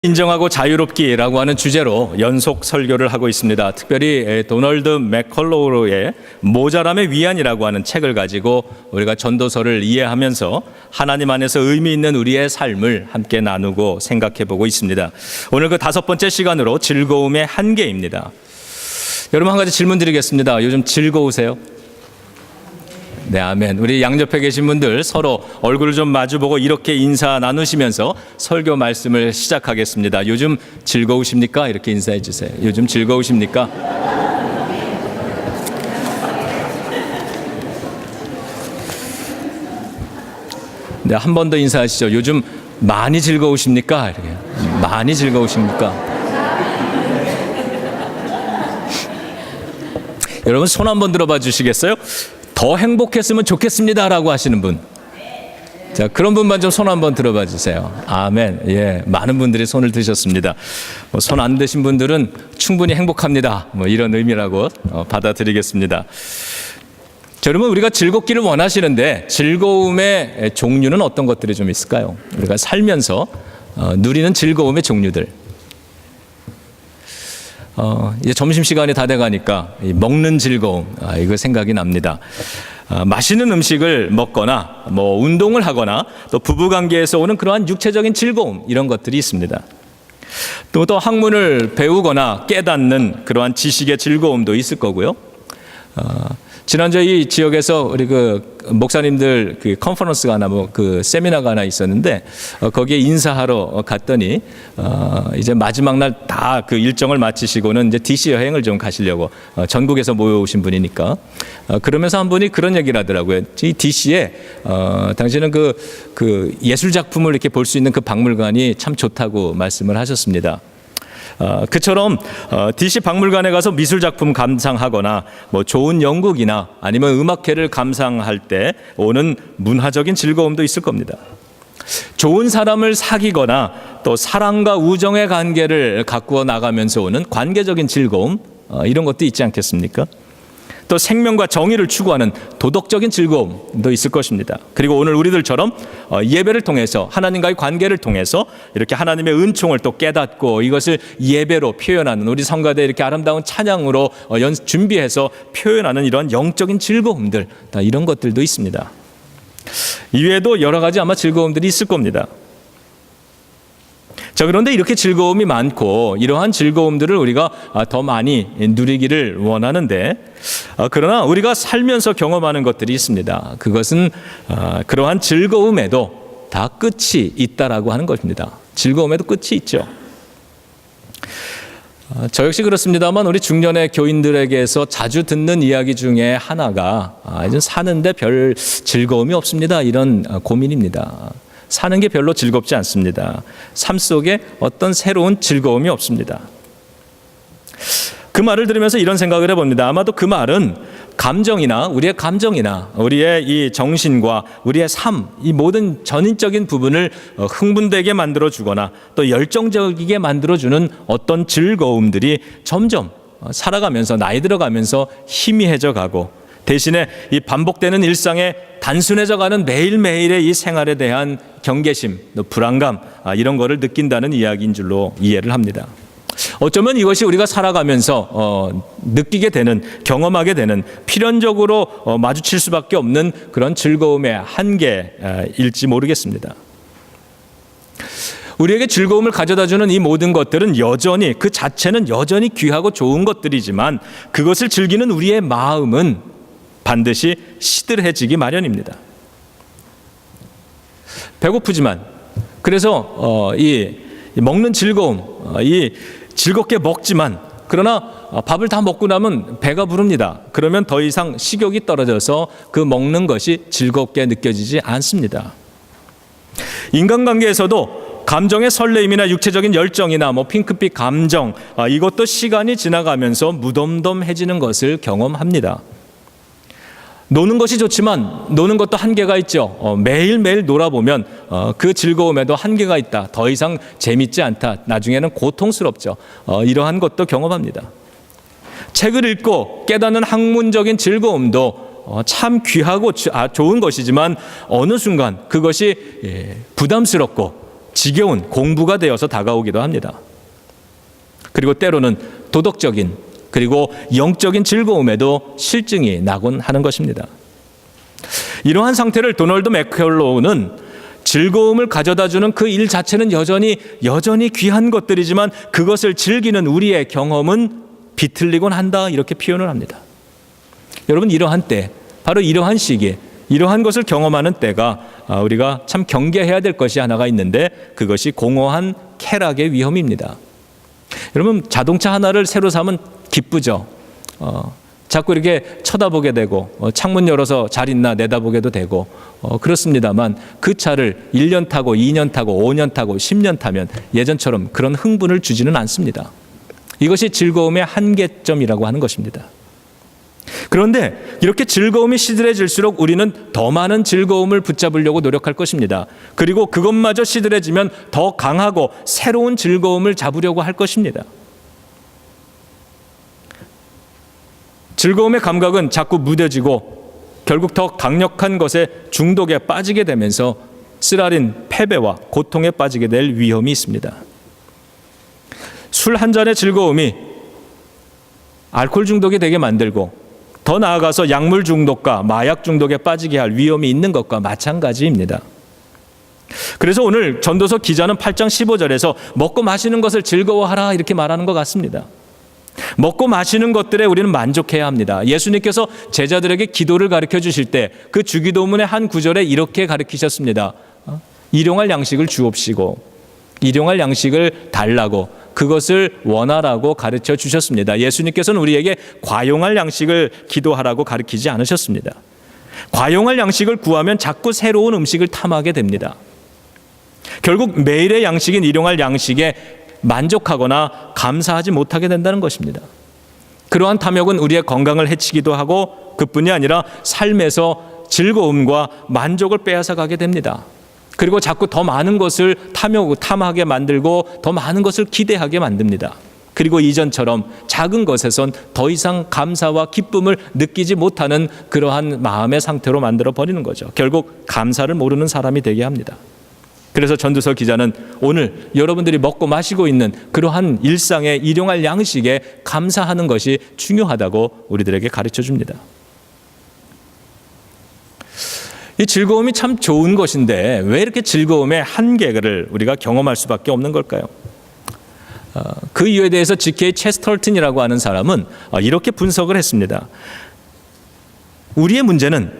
인정하고 자유롭기라고 하는 주제로 연속 설교를 하고 있습니다. 특별히 도널드 맥컬로우의 모자람의 위안이라고 하는 책을 가지고 우리가 전도서를 이해하면서 하나님 안에서 의미 있는 우리의 삶을 함께 나누고 생각해 보고 있습니다. 오늘 그 5번째 시간으로 즐거움의 한계입니다. 여러분, 한 가지 질문 드리겠습니다. 요즘 즐거우세요? 네, 아멘. 우리 양옆에 계신 분들 서로 얼굴을 좀 마주보고 이렇게 인사 나누시면서 설교 말씀을 시작하겠습니다. 요즘 즐거우십니까? 이렇게 인사해 주세요. 요즘 즐거우십니까? 네, 한 번 더 인사하시죠. 요즘 많이 즐거우십니까? 이렇게. 많이 즐거우십니까? 여러분, 손 한번 들어봐 주시겠어요? 더 행복했으면 좋겠습니다라고 하시는 분. 자, 그런 분만 좀 손 한번 들어봐 주세요. 아멘. 예, 많은 분들이 손을 드셨습니다. 손 안 드신 분들은 충분히 행복합니다. 이런 의미라고 받아들이겠습니다. 자, 여러분, 우리가 즐겁기를 원하시는데 즐거움의 종류는 어떤 것들이 좀 있을까요? 우리가 살면서 누리는 즐거움의 종류들. 이제 점심시간이 다 돼가니까 먹는 즐거움, 이거 생각이 납니다. 맛있는 음식을 먹거나 운동을 하거나 또 부부관계에서 오는 그러한 육체적인 즐거움, 이런 것들이 있습니다. 또 학문을 배우거나 깨닫는 그러한 지식의 즐거움도 있을 거고요. 지난주에 이 지역에서 우리 그 목사님들 그 컨퍼런스가 하나 그 세미나가 하나 있었는데 거기에 인사하러 갔더니 이제 마지막 날 다 그 일정을 마치시고는 이제 DC 여행을 좀 가시려고 전국에서 모여오신 분이니까 그러면서 한 분이 그런 얘기를 하더라고요. 이 DC에 당신은 그 예술 작품을 이렇게 볼 수 있는 그 박물관이 참 좋다고 말씀을 하셨습니다. 그처럼 DC 박물관에 가서 미술 작품 감상하거나 좋은 연극이나 아니면 음악회를 감상할 때 오는 문화적인 즐거움도 있을 겁니다. 좋은 사람을 사귀거나 또 사랑과 우정의 관계를 가꾸어 나가면서 오는 관계적인 즐거움, 이런 것도 있지 않겠습니까? 또 생명과 정의를 추구하는 도덕적인 즐거움도 있을 것입니다. 그리고 오늘 우리들처럼 예배를 통해서 하나님과의 관계를 통해서 이렇게 하나님의 은총을 또 깨닫고 이것을 예배로 표현하는, 우리 성가대 이렇게 아름다운 찬양으로 준비해서 표현하는 이런 영적인 즐거움들, 이런 것들도 있습니다. 이외에도 여러 가지 아마 즐거움들이 있을 겁니다. 자, 그런데 이렇게 즐거움이 많고 이러한 즐거움들을 우리가 더 많이 누리기를 원하는데 그러나 우리가 살면서 경험하는 것들이 있습니다. 그것은 그러한 즐거움에도 다 끝이 있다라고 하는 것입니다. 즐거움에도 끝이 있죠. 저 역시 그렇습니다만 우리 중년의 교인들에게서 자주 듣는 이야기 중에 하나가 사는데 별 즐거움이 없습니다, 이런 고민입니다. 사는 게 별로 즐겁지 않습니다. 삶 속에 어떤 새로운 즐거움이 없습니다. 그 말을 들으면서 이런 생각을 해봅니다. 아마도 그 말은 우리의 감정이나 우리의 이 정신과 우리의 삶, 이 모든 전인적인 부분을 흥분되게 만들어주거나 또 열정적이게 만들어주는 어떤 즐거움들이 점점 살아가면서 나이 들어가면서 희미해져 가고 대신에 이 반복되는 일상에 단순해져가는 매일매일의 이 생활에 대한 경계심, 불안감, 이런 거를 느낀다는 이야기인 줄로 이해를 합니다. 어쩌면 이것이 우리가 살아가면서 느끼게 되는, 경험하게 되는, 필연적으로 마주칠 수밖에 없는 그런 즐거움의 한계일지 모르겠습니다. 우리에게 즐거움을 가져다주는 이 모든 것들은 여전히, 그 자체는 여전히 귀하고 좋은 것들이지만 그것을 즐기는 우리의 마음은 반드시 시들해지기 마련입니다. 배고프지만, 그래서 이 먹는 즐거움, 이 즐겁게 먹지만 그러나 밥을 다 먹고 나면 배가 부릅니다. 그러면 더 이상 식욕이 떨어져서 그 먹는 것이 즐겁게 느껴지지 않습니다. 인간관계에서도 감정의 설레임이나 육체적인 열정이나 핑크빛 감정, 이것도 시간이 지나가면서 무덤덤해지는 것을 경험합니다. 노는 것이 좋지만 노는 것도 한계가 있죠. 매일매일 놀아보면 그 즐거움에도 한계가 있다. 더 이상 재밌지 않다. 나중에는 고통스럽죠. 이러한 것도 경험합니다. 책을 읽고 깨닫는 학문적인 즐거움도 참 귀하고 좋은 것이지만 어느 순간 그것이 부담스럽고 지겨운 공부가 되어서 다가오기도 합니다. 그리고 때로는 도덕적인 그리고 영적인 즐거움에도 실증이 나곤 하는 것입니다. 이러한 상태를 도널드 맥켈로우는 즐거움을 가져다주는 그 일 자체는 여전히 귀한 것들이지만 그것을 즐기는 우리의 경험은 비틀리곤 한다, 이렇게 표현을 합니다. 여러분, 이러한 때, 바로 이러한 시기에 이러한 것을 경험하는 때가 우리가 참 경계해야 될 것이 하나가 있는데, 그것이 공허한 쾌락의 위험입니다. 여러분, 자동차 하나를 새로 사면 기쁘죠. 자꾸 이렇게 쳐다보게 되고 창문 열어서 잘 있나 내다보게도 되고 그렇습니다만, 그 차를 1년 타고 2년 타고 5년 타고 10년 타면 예전처럼 그런 흥분을 주지는 않습니다. 이것이 즐거움의 한계점이라고 하는 것입니다. 그런데 이렇게 즐거움이 시들해질수록 우리는 더 많은 즐거움을 붙잡으려고 노력할 것입니다. 그리고 그것마저 시들해지면 더 강하고 새로운 즐거움을 잡으려고 할 것입니다. 즐거움의 감각은 자꾸 무뎌지고 결국 더 강력한 것에 중독에 빠지게 되면서 쓰라린 패배와 고통에 빠지게 될 위험이 있습니다. 술 한 잔의 즐거움이 알코올 중독이 되게 만들고 더 나아가서 약물 중독과 마약 중독에 빠지게 할 위험이 있는 것과 마찬가지입니다. 그래서 오늘 전도서 기자는 8장 15절에서 먹고 마시는 것을 즐거워하라, 이렇게 말하는 것 같습니다. 먹고 마시는 것들에 우리는 만족해야 합니다. 예수님께서 제자들에게 기도를 가르쳐 주실 때 그 주기도문의 한 구절에 이렇게 가르치셨습니다. 일용할 양식을 주옵시고 일용할 양식을 달라고, 그것을 원하라고 가르쳐 주셨습니다. 예수님께서는 우리에게 과용할 양식을 기도하라고 가르치지 않으셨습니다. 과용할 양식을 구하면 자꾸 새로운 음식을 탐하게 됩니다. 결국 매일의 양식인 일용할 양식에 만족하거나 감사하지 못하게 된다는 것입니다. 그러한 탐욕은 우리의 건강을 해치기도 하고 그뿐이 아니라 삶에서 즐거움과 만족을 빼앗아 가게 됩니다. 그리고 자꾸 더 많은 것을 탐하게 만들고 더 많은 것을 기대하게 만듭니다. 그리고 이전처럼 작은 것에선 더 이상 감사와 기쁨을 느끼지 못하는 그러한 마음의 상태로 만들어 버리는 거죠. 결국 감사를 모르는 사람이 되게 합니다. 그래서 전도서 기자는 오늘 여러분들이 먹고 마시고 있는 그러한 일상의 일용할 양식에 감사하는 것이 중요하다고 우리들에게 가르쳐 줍니다. 이 즐거움이 참 좋은 것인데 왜 이렇게 즐거움의 한계를 우리가 경험할 수밖에 없는 걸까요? 그 이유에 대해서 G.K. 체스터턴이라고 하는 사람은 이렇게 분석을 했습니다. 우리의 문제는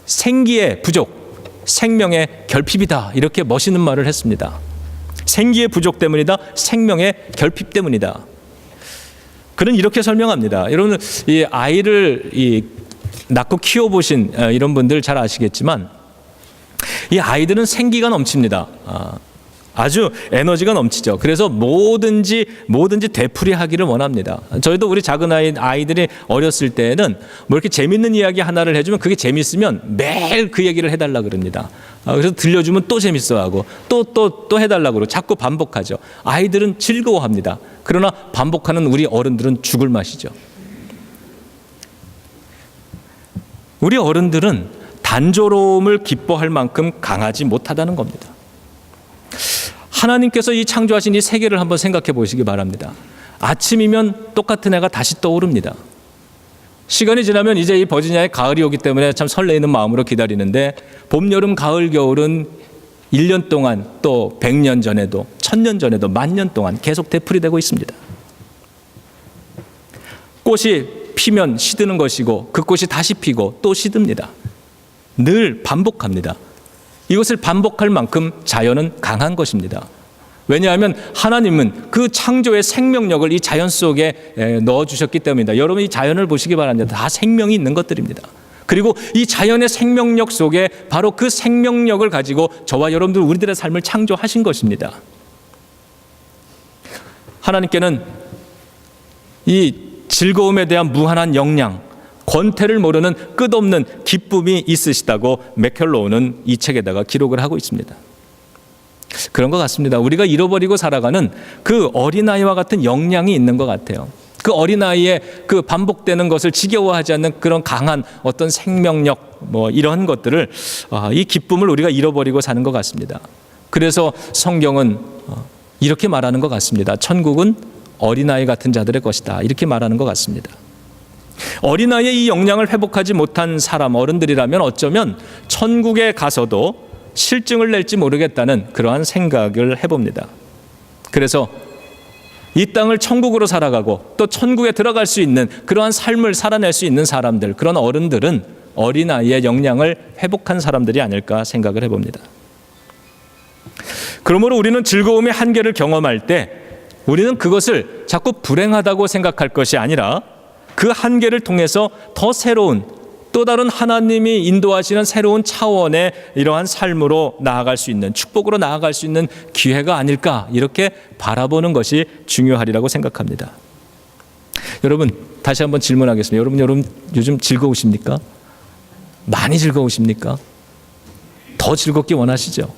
생기의 부족, 생명의 결핍이다, 이렇게 멋있는 말을 했습니다. 생기의 부족 때문이다, 생명의 결핍 때문이다. 그는 이렇게 설명합니다. 여러분, 이 아이를 낳고 키워보신 이런 분들 잘 아시겠지만 이 아이들은 생기가 넘칩니다. 아주 에너지가 넘치죠. 그래서 뭐든지 되풀이하기를 원합니다. 저희도 우리 작은 아이들이 어렸을 때는 뭐 이렇게 재밌는 이야기 하나를 해주면 그게 재밌으면 매일 그 얘기를 해달라 그럽니다. 그래서 들려주면 또 재밌어하고 또 해달라 그러고 자꾸 반복하죠. 아이들은 즐거워합니다. 그러나 반복하는 우리 어른들은 죽을 맛이죠. 우리 어른들은 단조로움을 기뻐할 만큼 강하지 못하다는 겁니다. 하나님께서 이 창조하신 이 세계를 한번 생각해 보시기 바랍니다. 아침이면 똑같은 해가 다시 떠오릅니다. 시간이 지나면 이제 이 버지니아에 가을이 오기 때문에 참 설레이는 마음으로 기다리는데 봄, 여름, 가을, 겨울은 1년 동안 또 100년 전에도 1000년 전에도 10,000년 동안 계속 되풀이되고 있습니다. 꽃이 피면 시드는 것이고 그 꽃이 다시 피고 또 시듭니다. 늘 반복합니다. 이것을 반복할 만큼 자연은 강한 것입니다. 왜냐하면 하나님은 그 창조의 생명력을 이 자연 속에 넣어주셨기 때문입니다. 여러분, 이 자연을 보시기 바랍니다. 다 생명이 있는 것들입니다. 그리고 이 자연의 생명력 속에 바로 그 생명력을 가지고 저와 여러분들 우리들의 삶을 창조하신 것입니다. 하나님께는 이 즐거움에 대한 무한한 역량, 권태를 모르는 끝없는 기쁨이 있으시다고 맥켈로우는 이 책에다가 기록을 하고 있습니다. 그런 것 같습니다. 우리가 잃어버리고 살아가는 그 어린아이와 같은 역량이 있는 것 같아요. 그 어린아이의 그 반복되는 것을 지겨워하지 않는 그런 강한 어떤 생명력, 이런 것들을, 이 기쁨을 우리가 잃어버리고 사는 것 같습니다. 그래서 성경은 이렇게 말하는 것 같습니다. 천국은 어린아이 같은 자들의 것이다. 이렇게 말하는 것 같습니다. 어린아이의 이 역량을 회복하지 못한 사람, 어른들이라면 어쩌면 천국에 가서도 실증을 낼지 모르겠다는 그러한 생각을 해봅니다. 그래서 이 땅을 천국으로 살아가고 또 천국에 들어갈 수 있는 그러한 삶을 살아낼 수 있는 사람들, 그런 어른들은 어린아이의 역량을 회복한 사람들이 아닐까 생각을 해봅니다. 그러므로 우리는 즐거움의 한계를 경험할 때 우리는 그것을 자꾸 불행하다고 생각할 것이 아니라 그 한계를 통해서 더 새로운 또 다른 하나님이 인도하시는 새로운 차원의 이러한 삶으로 나아갈 수 있는, 축복으로 나아갈 수 있는 기회가 아닐까, 이렇게 바라보는 것이 중요하리라고 생각합니다. 여러분, 다시 한번 질문하겠습니다. 여러분 요즘 즐거우십니까? 많이 즐거우십니까? 더 즐겁기 원하시죠?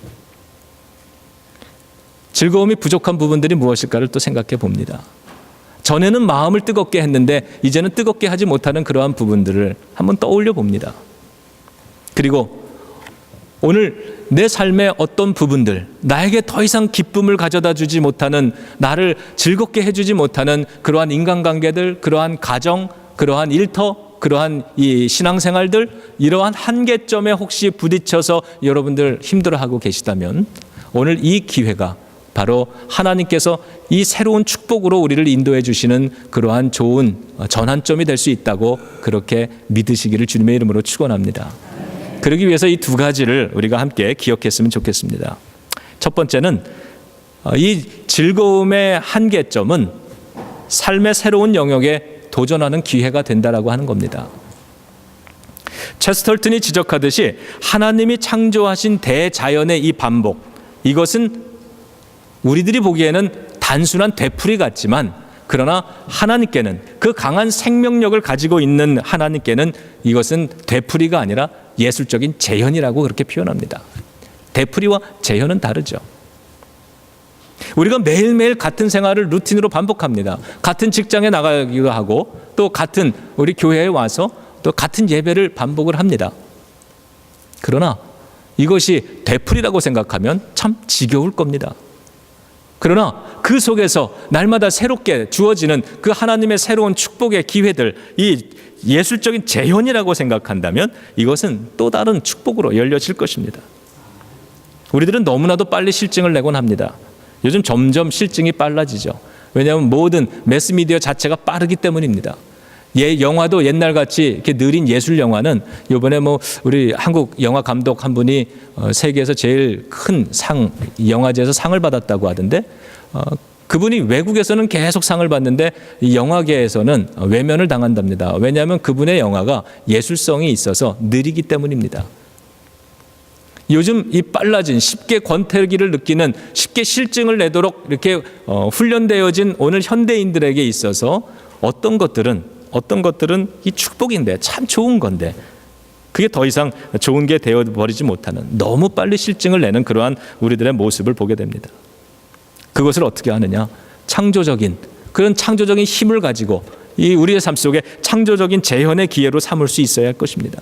즐거움이 부족한 부분들이 무엇일까를 또 생각해 봅니다. 전에는 마음을 뜨겁게 했는데 이제는 뜨겁게 하지 못하는 그러한 부분들을 한번 떠올려 봅니다. 그리고 오늘 내 삶의 어떤 부분들, 나에게 더 이상 기쁨을 가져다 주지 못하는, 나를 즐겁게 해주지 못하는 그러한 인간관계들, 그러한 가정, 그러한 일터, 그러한 이 신앙생활들, 이러한 한계점에 혹시 부딪혀서 여러분들 힘들어하고 계시다면 오늘 이 기회가 바로 하나님께서 이 새로운 축복으로 우리를 인도해 주시는 그러한 좋은 전환점이 될 수 있다고 그렇게 믿으시기를 주님의 이름으로 축원합니다. 그러기 위해서 이 두 가지를 우리가 함께 기억했으면 좋겠습니다. 첫 번째는 이 즐거움의 한계점은 삶의 새로운 영역에 도전하는 기회가 된다라고 하는 겁니다. 체스털튼이 지적하듯이 하나님이 창조하신 대자연의 이 반복, 이것은 우리들이 보기에는 단순한 되풀이 같지만 그러나 하나님께는, 그 강한 생명력을 가지고 있는 하나님께는 이것은 되풀이가 아니라 예술적인 재현이라고 그렇게 표현합니다. 되풀이와 재현은 다르죠. 우리가 매일매일 같은 생활을 루틴으로 반복합니다. 같은 직장에 나가기도 하고 또 같은 우리 교회에 와서 또 같은 예배를 반복을 합니다. 그러나 이것이 되풀이라고 생각하면 참 지겨울 겁니다. 그러나 그 속에서 날마다 새롭게 주어지는 그 하나님의 새로운 축복의 기회들, 이 예술적인 재현이라고 생각한다면 이것은 또 다른 축복으로 열려질 것입니다. 우리들은 너무나도 빨리 실증을 내곤 합니다. 요즘 점점 실증이 빨라지죠. 왜냐하면 모든 매스미디어 자체가 빠르기 때문입니다. 영화도 옛날같이 이렇게 느린 예술 영화는 이번에 우리 한국 영화 감독 한 분이 세계에서 제일 큰 영화제에서 상을 받았다고 하던데, 그분이 외국에서는 계속 상을 받는데 이 영화계에서는 외면을 당한답니다. 왜냐하면 그분의 영화가 예술성이 있어서 느리기 때문입니다. 요즘 이 빨라진, 쉽게 권태기를 느끼는, 쉽게 실증을 내도록 이렇게 훈련되어진 오늘 현대인들에게 있어서 어떤 것들은 이 축복인데, 참 좋은 건데 그게 더 이상 좋은 게 되어버리지 못하는, 너무 빨리 실증을 내는 그러한 우리들의 모습을 보게 됩니다. 그것을 어떻게 하느냐? 그런 창조적인 힘을 가지고 이 우리의 삶 속에 창조적인 재현의 기회로 삼을 수 있어야 할 것입니다.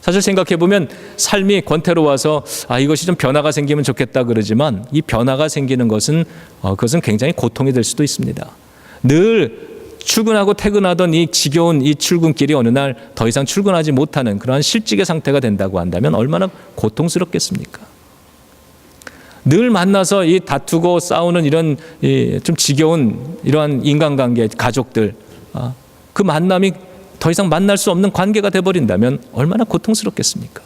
사실 생각해보면 삶이 권태로워서 이것이 좀 변화가 생기면 좋겠다 그러지만 이 변화가 생기는 것은 그것은 굉장히 고통이 될 수도 있습니다. 늘 출근하고 퇴근하던 이 지겨운 이 출근길이 어느 날 더 이상 출근하지 못하는 그러한 실직의 상태가 된다고 한다면 얼마나 고통스럽겠습니까? 늘 만나서 이 다투고 싸우는 이런 좀 지겨운 이러한 인간관계, 가족들, 그 만남이 더 이상 만날 수 없는 관계가 돼버린다면 얼마나 고통스럽겠습니까?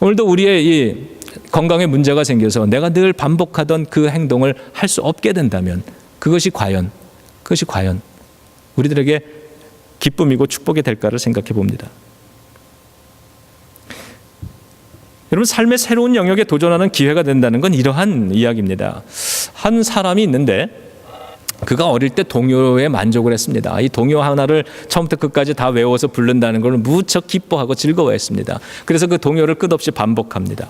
오늘도 우리의 이 건강에 문제가 생겨서 내가 늘 반복하던 그 행동을 할 수 없게 된다면 그것이 과연 우리들에게 기쁨이고 축복이 될까를 생각해 봅니다. 여러분, 삶의 새로운 영역에 도전하는 기회가 된다는 건 이러한 이야기입니다. 한 사람이 있는데 그가 어릴 때 동요에 만족을 했습니다. 이 동요 하나를 처음부터 끝까지 다 외워서 부른다는 걸 무척 기뻐하고 즐거워했습니다. 그래서 그 동요를 끝없이 반복합니다.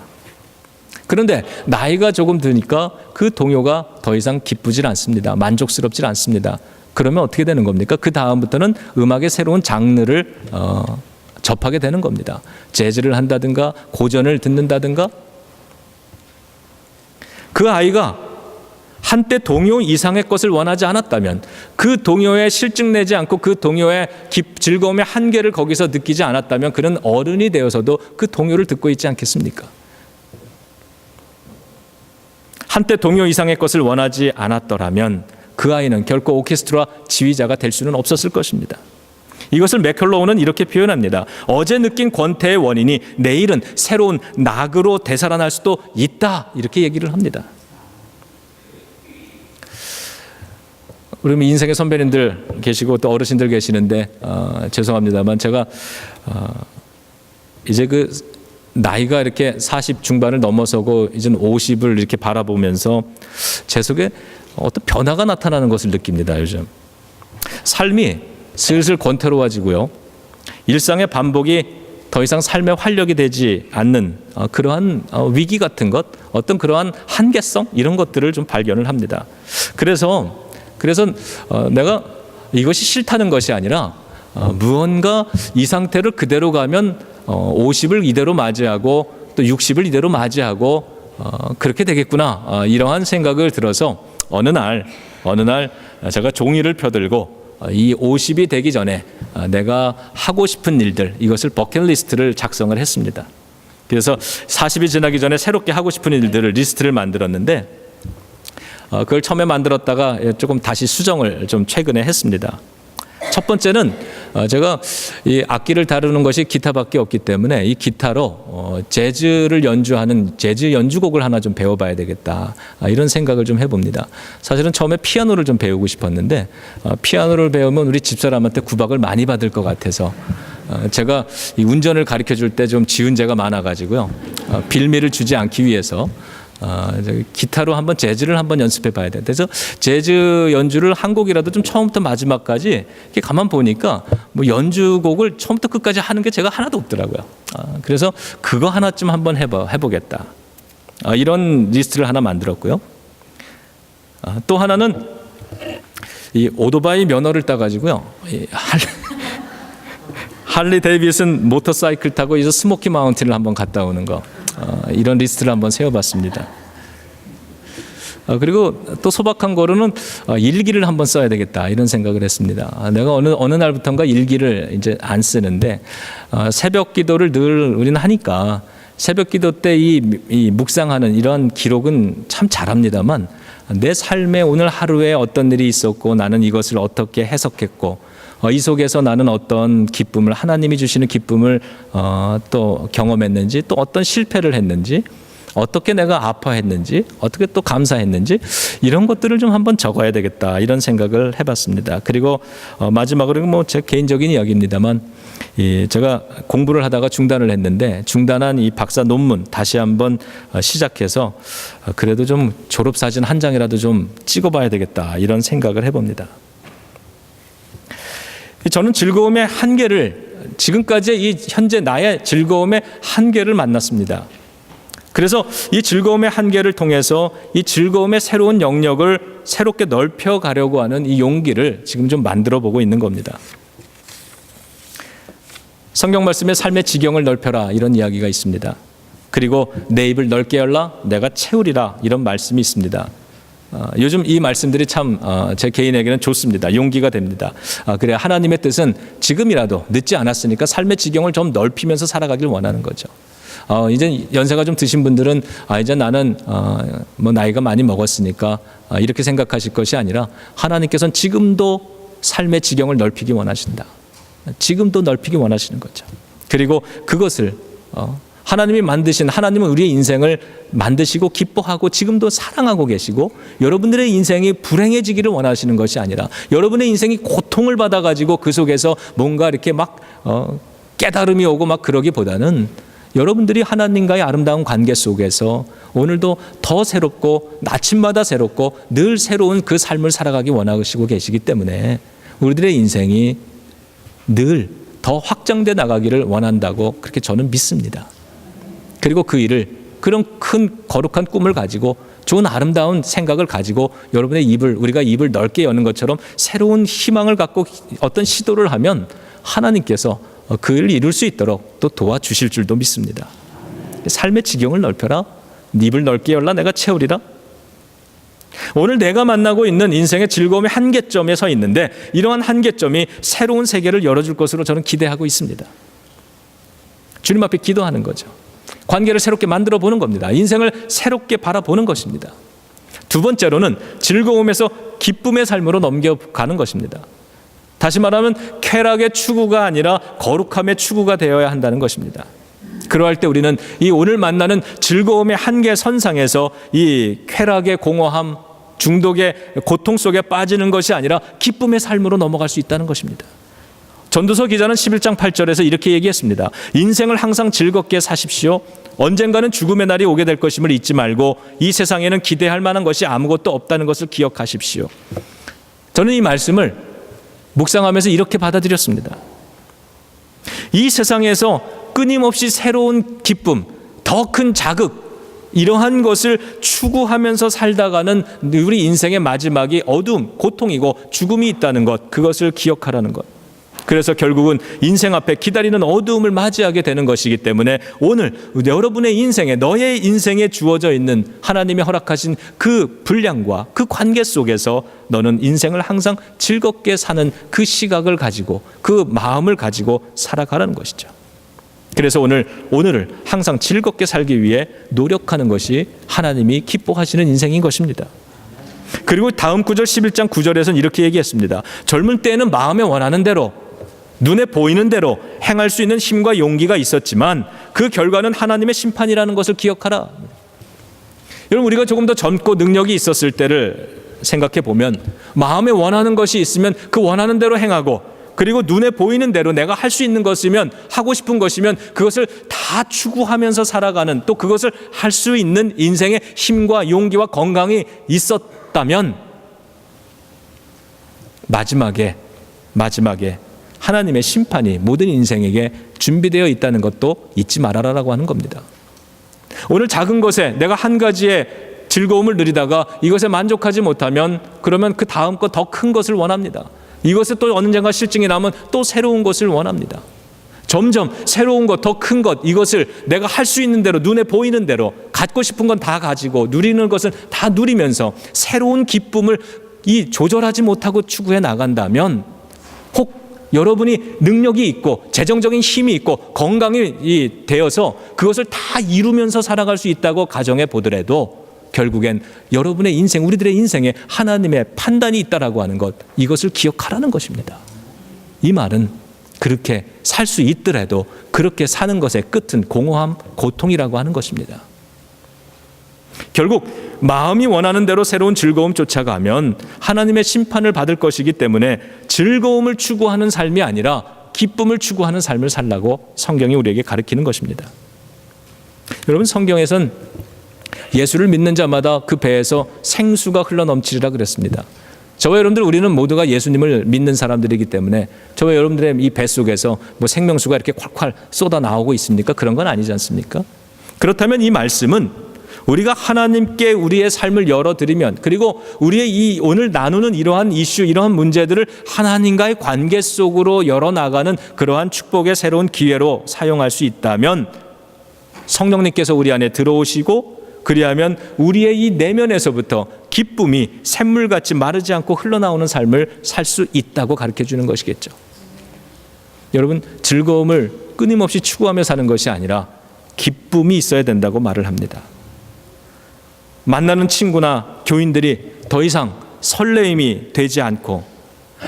그런데 나이가 조금 드니까 그 동요가 더 이상 기쁘질 않습니다. 만족스럽질 않습니다. 그러면 어떻게 되는 겁니까? 그 다음부터는 음악의 새로운 장르를 접하게 되는 겁니다. 재즈를 한다든가 고전을 듣는다든가 그 아이가 한때 동요 이상의 것을 원하지 않았다면, 그 동요에 실증내지 않고 그 동요의 즐거움의 한계를 거기서 느끼지 않았다면 그는 어른이 되어서도 그 동요를 듣고 있지 않겠습니까? 한때 동요 이상의 것을 원하지 않았더라면 그 아이는 결코 오케스트라 지휘자가 될 수는 없었을 것입니다. 이것을 매컬로우는 이렇게 표현합니다. 어제 느낀 권태의 원인이 내일은 새로운 낙으로 되살아날 수도 있다, 이렇게 얘기를 합니다. 우리 인생의 선배님들 계시고 또 어르신들 계시는데 죄송합니다만 제가 이제 그 나이가 이렇게 40 중반을 넘어서고 이제는 50을 이렇게 바라보면서 제 속에 어떤 변화가 나타나는 것을 느낍니다. 요즘 삶이 슬슬 권태로워지고요, 일상의 반복이 더 이상 삶의 활력이 되지 않는 그러한 위기 같은 것, 어떤 그러한 한계성, 이런 것들을 좀 발견을 합니다. 그래서 내가 이것이 싫다는 것이 아니라 무언가 이 상태를 그대로 가면 50을 이대로 맞이하고 또 60을 이대로 맞이하고 그렇게 되겠구나, 이러한 생각을 들어서 어느 날 제가 종이를 펴들고 이 50이 되기 전에 내가 하고 싶은 일들, 이것을 버킷리스트를 작성을 했습니다. 그래서 40이 지나기 전에 새롭게 하고 싶은 일들을 리스트를 만들었는데 그걸 처음에 만들었다가 조금 다시 수정을 좀 최근에 했습니다. 첫 번째는 제가 이 악기를 다루는 것이 기타밖에 없기 때문에 이 기타로 재즈를 연주하는 재즈 연주곡을 하나 좀 배워봐야 되겠다, 이런 생각을 좀 해봅니다. 사실은 처음에 피아노를 좀 배우고 싶었는데 피아노를 배우면 우리 집사람한테 구박을 많이 받을 것 같아서 제가 이 운전을 가르쳐 줄 때 좀 지은 죄가 많아가지고요, 빌미를 주지 않기 위해서 기타로 한번 재즈를 한번 연습해 봐야 돼. 그래서 재즈 연주를 한 곡이라도 좀 처음부터 마지막까지 이렇게 가만 보니까 뭐 연주곡을 처음부터 끝까지 하는 게 제가 하나도 없더라고요. 그래서 그거 하나쯤 한번 해보겠다, 이런 리스트를 하나 만들었고요. 또 하나는 이 오토바이 면허를 따가지고요, 할리 데이비슨 모터사이클 타고 이제 스모키 마운틴을 한번 갔다 오는 거, 이런 리스트를 한번 세워봤습니다. 그리고 또 소박한 거로는 일기를 한번 써야 되겠다, 이런 생각을 했습니다. 내가 어느 날부터인가 일기를 이제 안 쓰는데 새벽 기도를 늘 우리는 하니까 새벽 기도 때 이 묵상하는 이런 기록은 참 잘합니다만 내 삶에 오늘 하루에 어떤 일이 있었고 나는 이것을 어떻게 해석했고 이 속에서 나는 어떤 기쁨을, 하나님이 주시는 기쁨을 또 경험했는지, 또 어떤 실패를 했는지, 어떻게 내가 아파했는지, 어떻게 또 감사했는지, 이런 것들을 좀 한번 적어야 되겠다, 이런 생각을 해봤습니다. 그리고 마지막으로 뭐 제 개인적인 이야기입니다만 제가 공부를 하다가 중단을 했는데 중단한 이 박사 논문 다시 한번 시작해서 그래도 좀 졸업사진 한 장이라도 좀 찍어봐야 되겠다, 이런 생각을 해봅니다. 저는 즐거움의 한계를, 지금까지의 이 현재 나의 즐거움의 한계를 만났습니다. 그래서 이 즐거움의 한계를 통해서 이 즐거움의 새로운 영역을 새롭게 넓혀가려고 하는 이 용기를 지금 좀 만들어 보고 있는 겁니다. 성경 말씀에 삶의 지경을 넓혀라, 이런 이야기가 있습니다. 그리고 내 입을 넓게 열라 내가 채우리라, 이런 말씀이 있습니다. 요즘 이 말씀들이 참 제 개인에게는 좋습니다. 용기가 됩니다. 그래, 하나님의 뜻은 지금이라도 늦지 않았으니까 삶의 지경을 좀 넓히면서 살아가길 원하는 거죠. 이제 연세가 좀 드신 분들은 이제 나는 뭐 나이가 많이 먹었으니까 이렇게 생각하실 것이 아니라 하나님께서는 지금도 삶의 지경을 넓히기 원하신다. 지금도 넓히기 원하시는 거죠. 그리고 그것을 하나님이 만드신, 하나님은 우리의 인생을 만드시고 기뻐하고 지금도 사랑하고 계시고 여러분들의 인생이 불행해지기를 원하시는 것이 아니라 여러분의 인생이 고통을 받아가지고 그 속에서 뭔가 이렇게 막 깨달음이 오고 막 그러기보다는 여러분들이 하나님과의 아름다운 관계 속에서 오늘도 더 새롭고 아침마다 새롭고 늘 새로운 그 삶을 살아가기 원하시고 계시기 때문에 우리들의 인생이 늘 더 확장돼 나가기를 원한다고 그렇게 저는 믿습니다. 그리고 그 일을, 그런 큰 거룩한 꿈을 가지고 좋은 아름다운 생각을 가지고 여러분의 입을, 우리가 입을 넓게 여는 것처럼 새로운 희망을 갖고 어떤 시도를 하면 하나님께서 그 일을 이룰 수 있도록 또 도와주실 줄도 믿습니다. 삶의 지경을 넓혀라, 입을 넓게 열라 내가 채우리라, 오늘 내가 만나고 있는 인생의 즐거움의 한계점에 서 있는데 이러한 한계점이 새로운 세계를 열어줄 것으로 저는 기대하고 있습니다. 주님 앞에 기도하는 거죠. 관계를 새롭게 만들어 보는 겁니다. 인생을 새롭게 바라보는 것입니다. 두 번째로는 즐거움에서 기쁨의 삶으로 넘겨가는 것입니다. 다시 말하면 쾌락의 추구가 아니라 거룩함의 추구가 되어야 한다는 것입니다. 그러할 때 우리는 이 오늘 만나는 즐거움의 한계선상에서 이 쾌락의 공허함, 중독의 고통 속에 빠지는 것이 아니라 기쁨의 삶으로 넘어갈 수 있다는 것입니다. 전도서 기자는 11장 8절에서 이렇게 얘기했습니다. 인생을 항상 즐겁게 사십시오. 언젠가는 죽음의 날이 오게 될 것임을 잊지 말고 이 세상에는 기대할 만한 것이 아무것도 없다는 것을 기억하십시오. 저는 이 말씀을 묵상하면서 이렇게 받아들였습니다. 이 세상에서 끊임없이 새로운 기쁨, 더 큰 자극, 이러한 것을 추구하면서 살다가는 우리 인생의 마지막이 어둠, 고통이고 죽음이 있다는 것, 그것을 기억하라는 것. 그래서 결국은 인생 앞에 기다리는 어두움을 맞이하게 되는 것이기 때문에 오늘 여러분의 인생에, 너의 인생에 주어져 있는 하나님이 허락하신 그 분량과 그 관계 속에서 너는 인생을 항상 즐겁게 사는 그 시각을 가지고, 그 마음을 가지고 살아가라는 것이죠. 그래서 오늘을 항상 즐겁게 살기 위해 노력하는 것이 하나님이 기뻐하시는 인생인 것입니다. 그리고 다음 구절 11장 9절에서는 이렇게 얘기했습니다. 젊을 때에는 마음에 원하는 대로, 눈에 보이는 대로 행할 수 있는 힘과 용기가 있었지만 그 결과는 하나님의 심판이라는 것을 기억하라. 여러분, 우리가 조금 더 젊고 능력이 있었을 때를 생각해 보면 마음에 원하는 것이 있으면 그 원하는 대로 행하고, 그리고 눈에 보이는 대로 내가 할 수 있는 것이면, 하고 싶은 것이면 그것을 다 추구하면서 살아가는, 또 그것을 할 수 있는 인생의 힘과 용기와 건강이 있었다면 마지막에 하나님의 심판이 모든 인생에게 준비되어 있다는 것도 잊지 말아라라고 하는 겁니다. 오늘 작은 것에 내가 한 가지의 즐거움을 누리다가 이것에 만족하지 못하면 그러면 그 다음 것 더 큰 것을 원합니다. 이것에 또 언젠가 실증이 나면 또 새로운 것을 원합니다. 점점 새로운 것, 더 큰 것, 이것을 내가 할 수 있는 대로, 눈에 보이는 대로 갖고 싶은 건 다 가지고 누리는 것을 다 누리면서 새로운 기쁨을 조절하지 못하고 추구해 나간다면, 혹 여러분이 능력이 있고 재정적인 힘이 있고 건강이 되어서 그것을 다 이루면서 살아갈 수 있다고 가정해 보더라도 결국엔 여러분의 인생, 우리들의 인생에 하나님의 판단이 있다라고 하는 것, 이것을 기억하라는 것입니다. 이 말은 그렇게 살 수 있더라도 그렇게 사는 것의 끝은 공허함, 고통이라고 하는 것입니다. 결국 마음이 원하는 대로 새로운 즐거움 쫓아가면 하나님의 심판을 받을 것이기 때문에 즐거움을 추구하는 삶이 아니라 기쁨을 추구하는 삶을 살라고 성경이 우리에게 가르치는 것입니다. 여러분, 성경에선 예수를 믿는 자마다 그 배에서 생수가 흘러넘치리라 그랬습니다. 저와 여러분들, 우리는 모두가 예수님을 믿는 사람들이기 때문에 저와 여러분들의 이 뱃속에서 뭐 생명수가 이렇게 콸콸 쏟아 나오고 있습니까? 그런 건 아니지 않습니까? 그렇다면 이 말씀은 우리가 하나님께 우리의 삶을 열어드리면, 그리고 우리의 이 오늘 나누는 이러한 이슈, 이러한 문제들을 하나님과의 관계 속으로 열어나가는 그러한 축복의 새로운 기회로 사용할 수 있다면 성령님께서 우리 안에 들어오시고, 그리하면 우리의 이 내면에서부터 기쁨이 샘물같이 마르지 않고 흘러나오는 삶을 살 수 있다고 가르쳐주는 것이겠죠. 여러분, 즐거움을 끊임없이 추구하며 사는 것이 아니라 기쁨이 있어야 된다고 말을 합니다. 만나는 친구나 교인들이 더 이상 설레임이 되지 않고,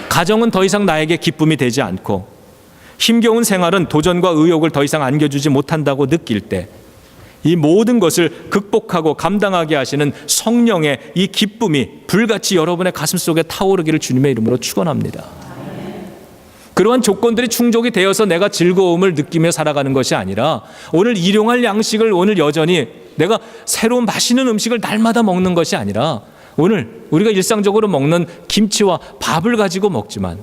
가정은 더 이상 나에게 기쁨이 되지 않고, 힘겨운 생활은 도전과 의욕을 더 이상 안겨주지 못한다고 느낄 때 이 모든 것을 극복하고 감당하게 하시는 성령의 이 기쁨이 불같이 여러분의 가슴 속에 타오르기를 주님의 이름으로 축원합니다. 그러한 조건들이 충족이 되어서 내가 즐거움을 느끼며 살아가는 것이 아니라 오늘 일용할 양식을 오늘 여전히 내가 새로운 맛있는 음식을 날마다 먹는 것이 아니라 오늘 우리가 일상적으로 먹는 김치와 밥을 가지고 먹지만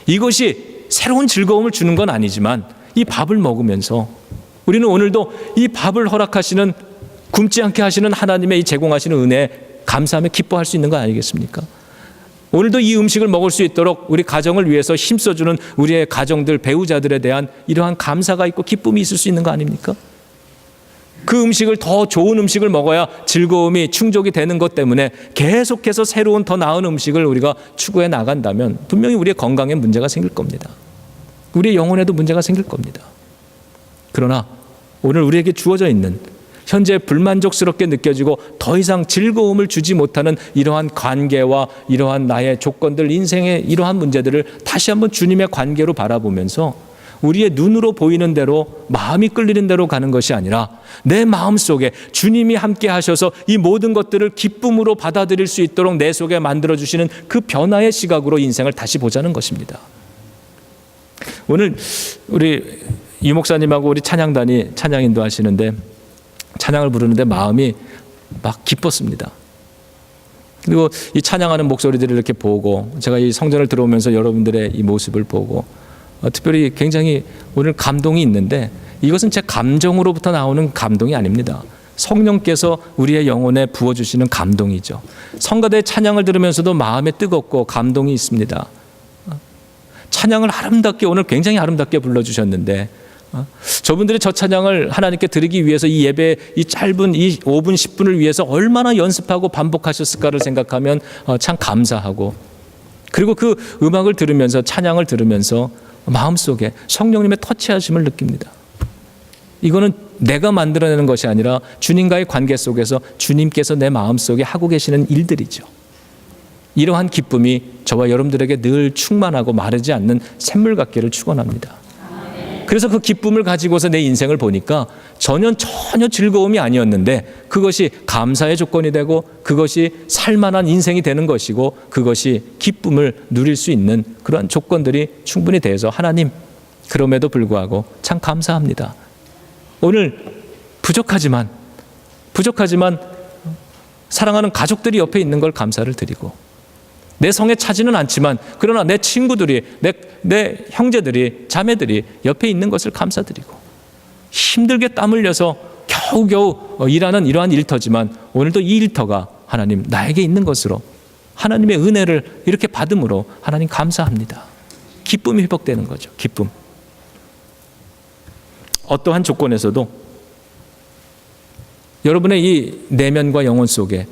이것이 새로운 즐거움을 주는 건 아니지만 이 밥을 먹으면서 우리는 오늘도 이 밥을 허락하시는, 굶지 않게 하시는 하나님의 이 제공하시는 은혜에 감사하며 기뻐할 수 있는 거 아니겠습니까? 오늘도 이 음식을 먹을 수 있도록 우리 가정을 위해서 힘써주는 우리의 가정들, 배우자들에 대한 이러한 감사가 있고 기쁨이 있을 수 있는 거 아닙니까? 그 음식을 더 좋은 음식을 먹어야 즐거움이 충족이 되는 것 때문에 계속해서 새로운 더 나은 음식을 우리가 추구해 나간다면 분명히 우리의 건강에 문제가 생길 겁니다. 우리의 영혼에도 문제가 생길 겁니다. 그러나 오늘 우리에게 주어져 있는 현재 불만족스럽게 느껴지고 더 이상 즐거움을 주지 못하는 이러한 관계와 이러한 나의 조건들, 인생의 이러한 문제들을 다시 한번 주님의 관계로 바라보면서 우리의 눈으로 보이는 대로 마음이 끌리는 대로 가는 것이 아니라 내 마음속에 주님이 함께 하셔서 이 모든 것들을 기쁨으로 받아들일 수 있도록 내 속에 만들어주시는 그 변화의 시각으로 인생을 다시 보자는 것입니다. 오늘 우리 유 목사님하고 우리 찬양단이 찬양 인도하시는데 찬양을 부르는데 마음이 막 기뻤습니다. 그리고 이 찬양하는 목소리들을 이렇게 보고 제가 이 성전을 들어오면서 여러분들의 이 모습을 보고 특별히 굉장히 오늘 감동이 있는데 이것은 제 감정으로부터 나오는 감동이 아닙니다. 성령께서 우리의 영혼에 부어주시는 감동이죠. 성가대 찬양을 들으면서도 마음에 뜨겁고 감동이 있습니다. 찬양을 아름답게 오늘 굉장히 아름답게 불러주셨는데 저분들이 저 찬양을 하나님께 드리기 위해서 이 예배 이 짧은 이 5분 10분을 위해서 얼마나 연습하고 반복하셨을까를 생각하면 참 감사하고 그리고 그 음악을 들으면서 찬양을 들으면서 마음속에 성령님의 터치하심을 느낍니다. 이거는 내가 만들어내는 것이 아니라 주님과의 관계 속에서 주님께서 내 마음속에 하고 계시는 일들이죠. 이러한 기쁨이 저와 여러분들에게 늘 충만하고 마르지 않는 샘물 같기를 축원합니다. 그래서 그 기쁨을 가지고서 내 인생을 보니까 전혀 즐거움이 아니었는데 그것이 감사의 조건이 되고 그것이 살만한 인생이 되는 것이고 그것이 기쁨을 누릴 수 있는 그러한 조건들이 충분히 돼서 하나님 그럼에도 불구하고 참 감사합니다. 오늘 부족하지만 사랑하는 가족들이 옆에 있는 걸 감사를 드리고 내 성에 차지는 않지만 그러나 내 친구들이 내 형제들이 자매들이 옆에 있는 것을 감사드리고 힘들게 땀 흘려서 겨우겨우 일하는 이러한 일터지만 오늘도 이 일터가 하나님 나에게 있는 것으로 하나님의 은혜를 이렇게 받음으로 하나님 감사합니다. 기쁨이 회복되는 거죠. 기쁨. 어떠한 조건에서도 여러분의 이 내면과 영혼 속에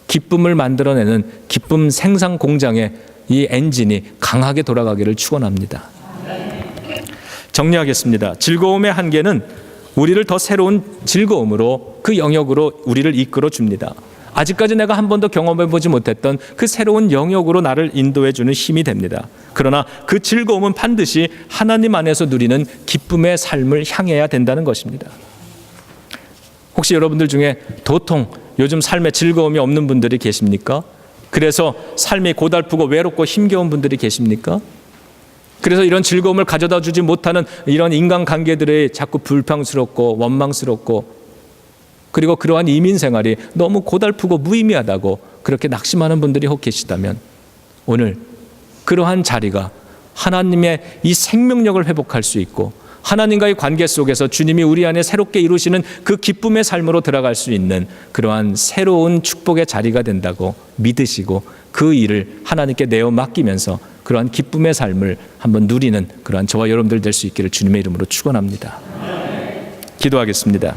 기쁨을 만들어내는 기쁨 생산 공장의 이 엔진이 강하게 돌아가기를 축원합니다. 정리하겠습니다. 즐거움의 한계는 우리를 더 새로운 즐거움으로 그 영역으로 우리를 이끌어 줍니다. 아직까지 내가 한 번도 경험해 보지 못했던 그 새로운 영역으로 나를 인도해 주는 힘이 됩니다. 그러나 그 즐거움은 반드시 하나님 안에서 누리는 기쁨의 삶을 향해야 된다는 것입니다. 혹시 여러분들 중에 도통 요즘 삶에 즐거움이 없는 분들이 계십니까? 그래서 삶이 고달프고 외롭고 힘겨운 분들이 계십니까? 그래서 이런 즐거움을 가져다 주지 못하는 이런 인간관계들이 자꾸 불평스럽고 원망스럽고 그리고 그러한 이민 생활이 너무 고달프고 무의미하다고 그렇게 낙심하는 분들이 혹 계시다면 오늘 그러한 자리가 하나님의 이 생명력을 회복할 수 있고 하나님과의 관계 속에서 주님이 우리 안에 새롭게 이루시는 그 기쁨의 삶으로 들어갈 수 있는 그러한 새로운 축복의 자리가 된다고 믿으시고 그 일을 하나님께 내어 맡기면서 그러한 기쁨의 삶을 한번 누리는 그러한 저와 여러분들 될 수 있기를 주님의 이름으로 축원합니다. 기도하겠습니다.